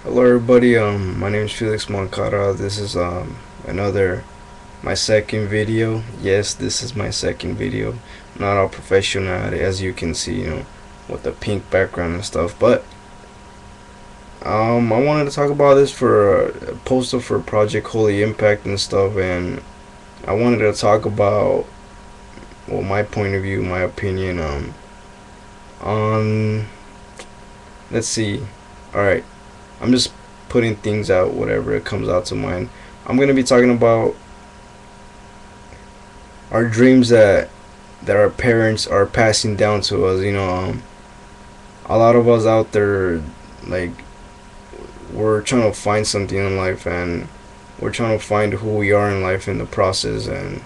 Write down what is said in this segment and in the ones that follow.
Hello everybody, my name is Felix Moncada. This is another my second video. Yes, this is my second video. Not all professional as you can see, with the pink background and stuff. But I wanted to talk about this for a poster for Project Holy Impact and stuff, and I wanted to talk about my point of view, my opinion on let's see. All right, I'm just putting things out, whatever it comes out to mind. I'm gonna be talking about our dreams that our parents are passing down to us. A lot of us out there, like, we're trying to find something in life, and we're trying to find who we are in life in the process, and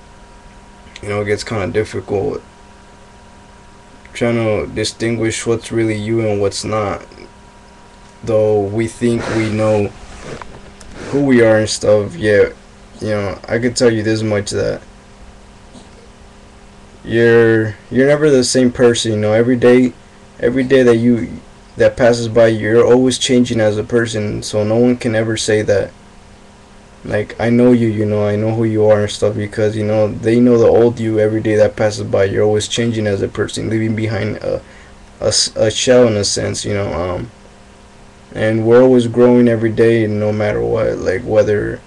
it gets kind of difficult trying to distinguish what's really you and what's not. Though we think we know who we are and stuff, yeah, I could tell you this much, that you're never the same person. Every day that passes by, you're always changing as a person. So no one can ever say that, like, I know you, I know who you are and stuff, because they know the old you. Every day that passes by, you're always changing as a person, leaving behind a shell, in a sense. And we're always growing every day, no matter what, like, whether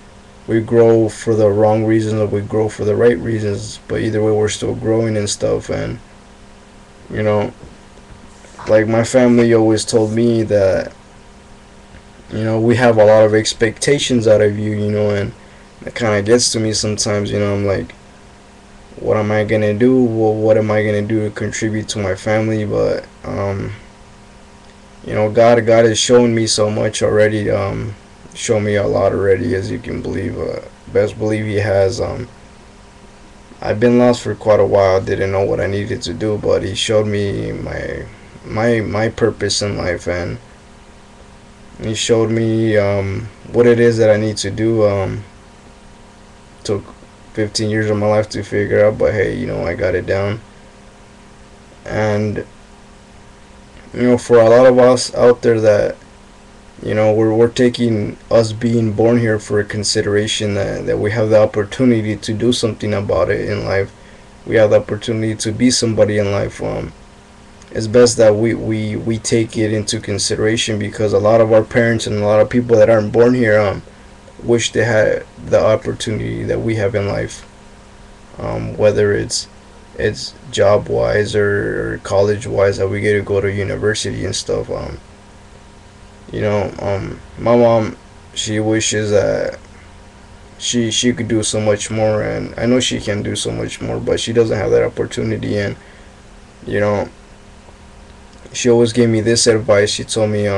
we grow for the wrong reasons or we grow for the right reasons, but either way we're still growing and stuff. And you know like, my family always told me that we have a lot of expectations out of you, and it kind of gets to me sometimes. I'm like, what am I gonna do? Well, what am I gonna do to contribute to my family? But God has shown me so much already. Shown me a lot already, as you can believe. Best believe He has. I've been lost for quite a while. Didn't know what I needed to do, but He showed me my purpose in life, and He showed me what it is that I need to do. Took 15 years of my life to figure out, but hey, I got it down. And for a lot of us out there, that we're taking us being born here for a consideration, that we have the opportunity to do something about it in life. We have the opportunity to be somebody in life. It's best that we take it into consideration, because a lot of our parents and a lot of people that aren't born here wish they had the opportunity that we have in life. Whether it's job wise or college wise, that we get to go to university and stuff. My mom, she wishes that she could do so much more, and I know she can do so much more, but she doesn't have that opportunity. And you know she always gave me this advice. She told me,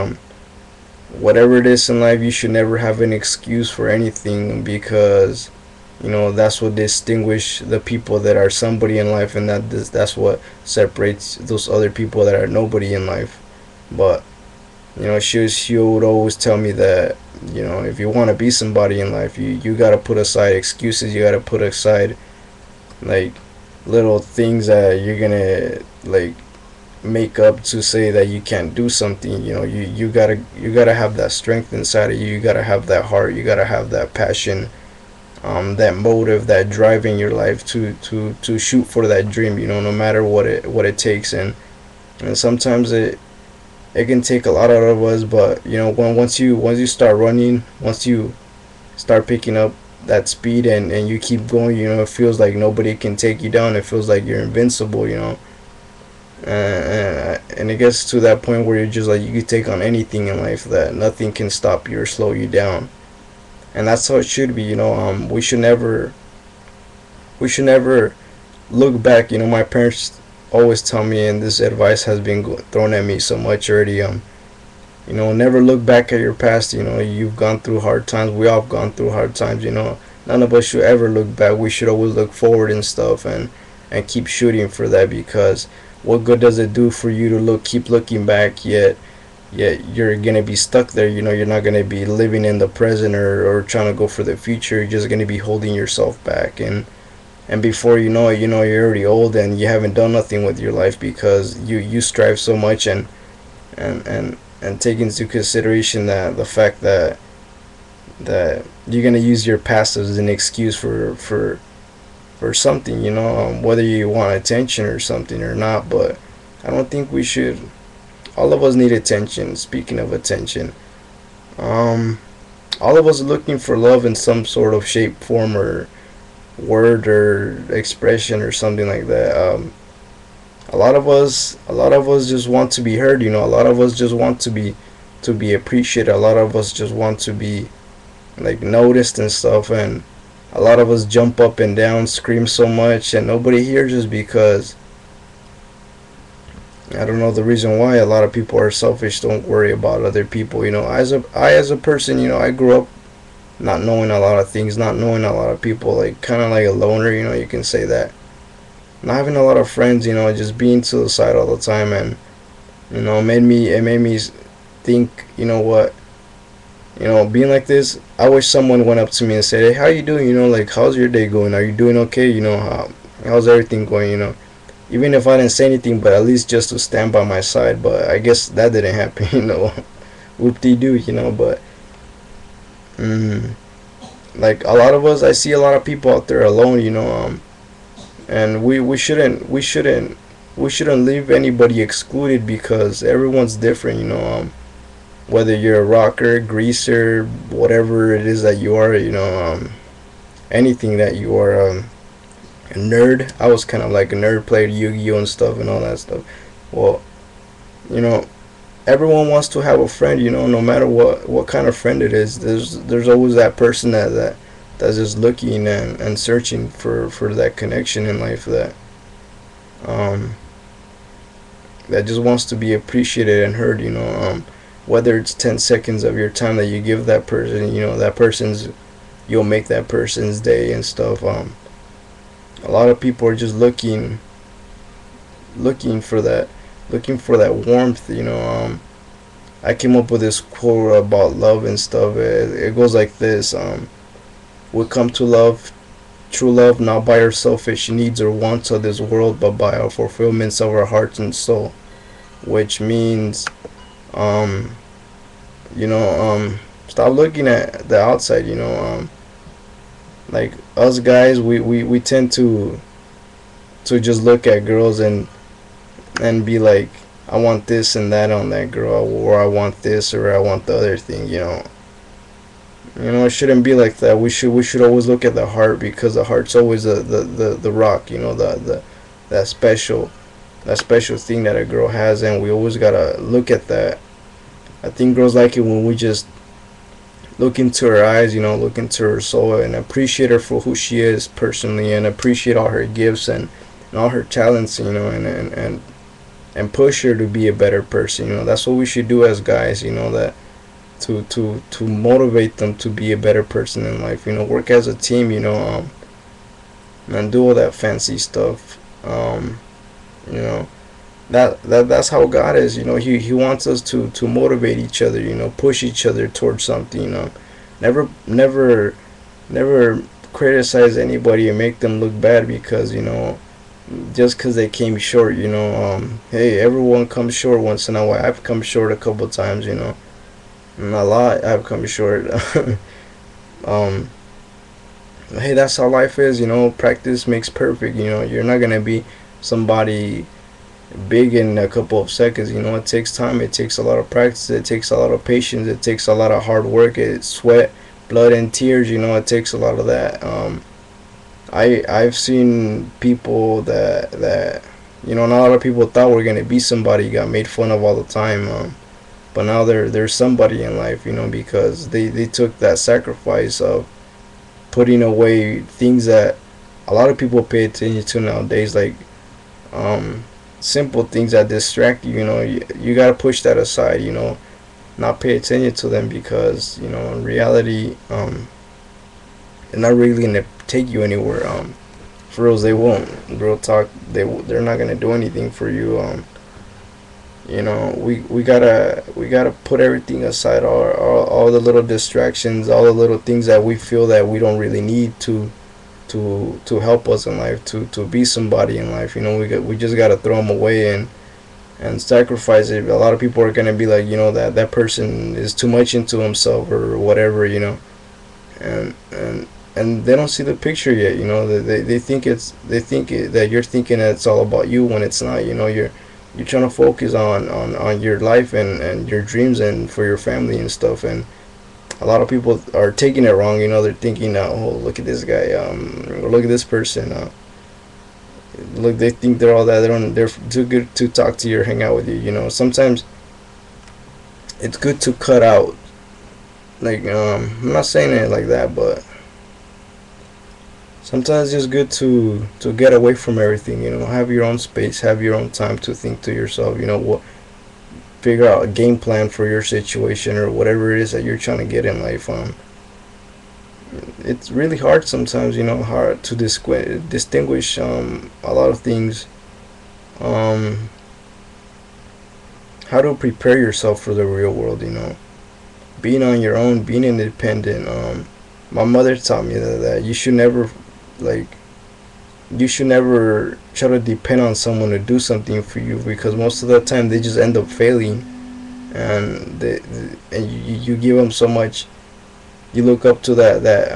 whatever it is in life, you should never have an excuse for anything, because that's what distinguish the people that are somebody in life, and that's what separates those other people that are nobody in life. But she would always tell me that, if you want to be somebody in life, you got to put aside excuses. You got to put aside, like, little things that you're gonna, like, make up to say that you can't do something. You gotta have that strength inside of you. You gotta have that heart. You gotta have that passion, that motive, that drive in your life to shoot for that dream. No matter what it takes. And sometimes it can take a lot out of us, but once you start running, once you start picking up that speed, and you keep going, it feels like nobody can take you down. It feels like you're invincible. And it gets to that point where you're just like, you can take on anything in life, that nothing can stop you or slow you down. And that's how it should be. We should never look back. My parents always tell me, and this advice has been thrown at me so much already. Never look back at your past. You've gone through hard times. We all have gone through hard times. None of us should ever look back. We should always look forward and stuff, and keep shooting for that, because what good does it do for you to keep looking back, yet you're gonna be stuck there. You're not gonna be living in the present, or trying to go for the future. You're just gonna be holding yourself back, and before you know it, you're already old, and you haven't done nothing with your life, because you strive so much, and and take into consideration that the fact that you're gonna use your past as an excuse for something, whether you want attention or something or not. But I don't think we should. All of us need attention. Speaking of attention, um, all of us are looking for love in some sort of shape, form, or word or expression or something like that. A lot of us just want to be heard. A lot of us just want to be appreciated. A lot of us just want to be like noticed and stuff, and a lot of us jump up and down, scream so much, and nobody hears us because I don't know the reason why. A lot of people are selfish, don't worry about other people. As a person, I grew up not knowing a lot of things, not knowing a lot of people, like kind of like a loner, you can say that. Not having a lot of friends, just being to the side all the time, and it made me think, what, being like this, I wish someone went up to me and said, "Hey, how you doing? Like, how's your day going? Are you doing okay? How's everything going? Even if I didn't say anything, but at least just to stand by my side." But I guess that didn't happen, whoop de doo, But mm, like a lot of us, I see a lot of people out there alone, and we shouldn't leave anybody excluded because everyone's different, whether you're a rocker, greaser, whatever it is that you are, anything that you are, a nerd. I was kind of like a nerd, played Yu-Gi-Oh and stuff and all that stuff. Well, you know, everyone wants to have a friend, no matter what kind of friend it is. There's always that person that's just looking and searching for that connection in life um that just wants to be appreciated and heard, whether it's 10 seconds of your time that you give that person, you'll make that person's day and stuff. A lot of people are just looking for that warmth, I came up with this quote about love and stuff. It goes like this: we come to love true love not by our selfish needs or wants of this world, but by our fulfillments of our hearts and soul. Which means, um, stop looking at the outside. Like us guys, we tend to just look at girls and be like, I want this and that on that girl, or I want this or I want the other thing. It shouldn't be like that. We should always look at the heart, because the heart's always the rock. That special that special thing that a girl has, and we always gotta look at that. I think girls like it when we just look into her eyes, look into her soul, and appreciate her for who she is personally, and appreciate all her gifts and all her talents, and push her to be a better person. That's what we should do as guys. That to motivate them to be a better person in life. Work as a team. And do all that fancy stuff. You know that's how God is. He wants us to motivate each other. Push each other towards something. Never criticize anybody and make them look bad because just because they came short. Hey, everyone comes short once in a while. I've come short a couple times. A lot. I've come short. um hey, that's how life is. Practice makes perfect. You're not gonna be somebody big in a couple of seconds. It takes time, it takes a lot of practice, it takes a lot of patience, it takes a lot of hard work, it's sweat, blood, and tears. It takes a lot of that. I've seen people that not a lot of people thought were gonna be somebody, got made fun of all the time, but now they're somebody in life, because they took that sacrifice of putting away things that a lot of people pay attention to nowadays, like um simple things that distract you. You gotta push that aside, not pay attention to them, because in reality, they're not really gonna take you anywhere. For reals, they won't. Real talk, they're not gonna do anything for you. We gotta put everything aside, all the little distractions, all the little things that we feel that we don't really need to help us in life, to be somebody in life. We just gotta throw them away, and sacrifice it. A lot of people are gonna be like, that that person is too much into himself or whatever, and they don't see the picture yet. They think that you're thinking that it's all about you when it's not. You're trying to focus on your life and your dreams and for your family and stuff. And a lot of people are taking it wrong. They're thinking, oh, look at this guy, or look at this person. Look, they think they're all that. They're too good to talk to you or hang out with you. Sometimes it's good to cut out. Like, I'm not saying it like that, but sometimes it's good to get away from everything. Have your own space, have your own time to think to yourself. What, figure out a game plan for your situation or whatever it is that you're trying to get in life. It's really hard sometimes. Hard to distinguish a lot of things. Um, how to prepare yourself for the real world. Being on your own, being independent. My mother taught me that you should never, like, you should never try to depend on someone to do something for you, because most of the time they just end up failing, and you give them so much. You look up to that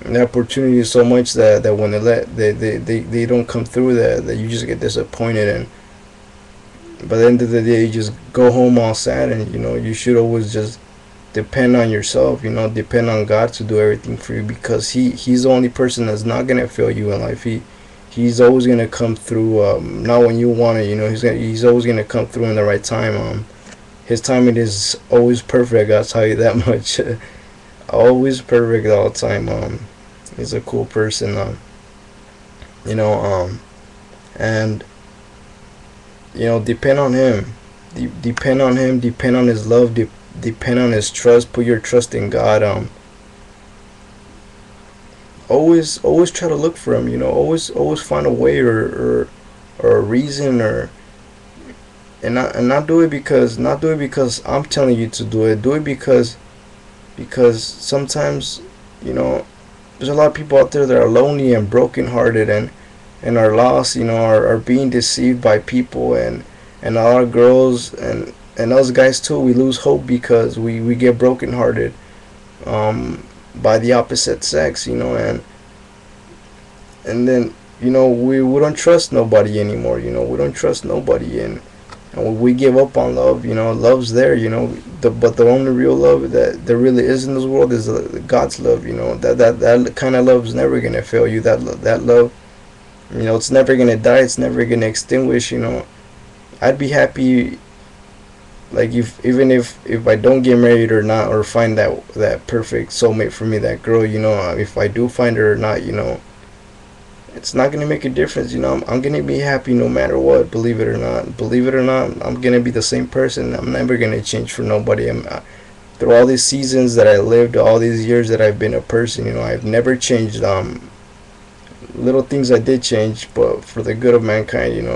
opportunity so much that when they don't come through, that you just get disappointed. And by the end of the day, you just go home all sad. And you should always just depend on yourself. Depend on God to do everything for you, because he's the only person that's not gonna fail you in life. He's always gonna come through, not when you want it. He's always gonna come through in the right time. His timing is always perfect, I'll tell you that much. Always perfect all the time. He's a cool person. You know and depend on him. Depend on him. Depend on his love. Depend on his trust. Put your trust in God. Always try to look for him. Always find a way, or a reason, and not do it because I'm telling you to do it. Do it because sometimes, there's a lot of people out there that are lonely and brokenhearted, and are lost. Are being deceived by people, and a lot of girls and us guys too. We lose hope because we get brokenhearted, by the opposite sex. And then we don't trust nobody anymore. We don't trust nobody, and we give up on love. Love's there. But the only real love that there really is in this world is God's love. That kind of love is never gonna fail you. That love, it's never gonna die. It's never gonna extinguish. I'd be happy, like, if I don't get married or not, or find that perfect soulmate for me, that girl. If I do find her or not, it's not gonna make a difference. I'm gonna be happy no matter what. Believe it or not. I'm gonna be the same person. I'm never gonna change for nobody. Through all these seasons that I lived, all these years that I've been a person, I've never changed. Little things I did change, but for the good of mankind.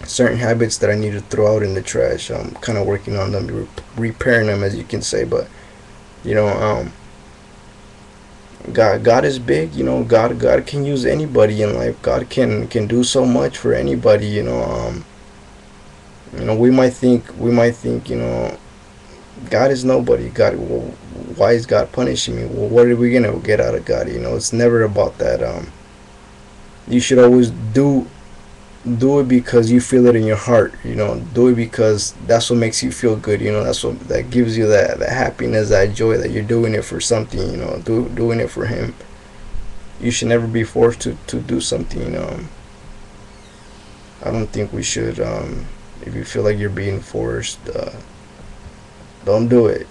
Certain habits that I need to throw out in the trash. I'm kind of working on them, repairing them, as you can say. But God is big. God can use anybody in life. God can do so much for anybody. We might think God is nobody. God, well, why is God punishing me? Well, what are we gonna get out of God? It's never about that. You should always do it because you feel it in your heart. Do it because that's what makes you feel good. That gives you that happiness, that joy, that you're doing it for something. Doing it for him. You should never be forced to do something. I don't think we should. If you feel like you're being forced, don't do it.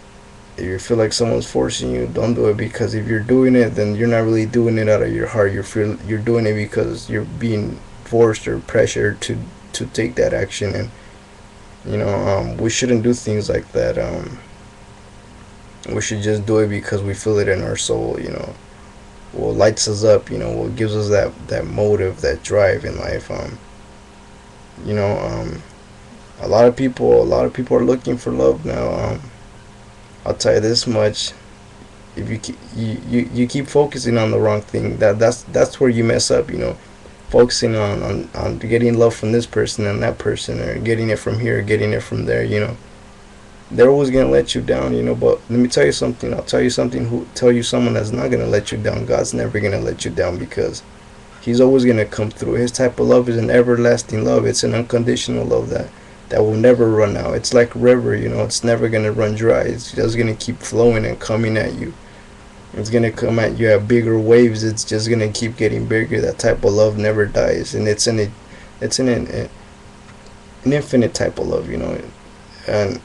If you feel like someone's forcing you, don't do it, because if you're doing it, then you're not really doing it out of your heart. You're doing it because you're being forced or pressured to take that action. And we shouldn't do things like that. We should just do it because we feel it in our soul. What lights us up, what gives us that motive, that drive in life. A lot of people are looking for love now. I'll tell you this much: if you keep focusing on the wrong thing, that's where you mess up. focusing on getting love from this person and that person, or getting it from here, getting it from there, they're always gonna let you down, but let me tell you something. I'll tell you something. Who tell you someone that's not gonna let you down? God's never gonna let you down, because He's always gonna come through. His type of love is an everlasting love. It's an unconditional love that will never run out. It's like a river, it's never gonna run dry. It's just gonna keep flowing and coming at you. It's gonna come at you at bigger waves. It's just gonna keep getting bigger. That type of love never dies, and it's an infinite type of love, and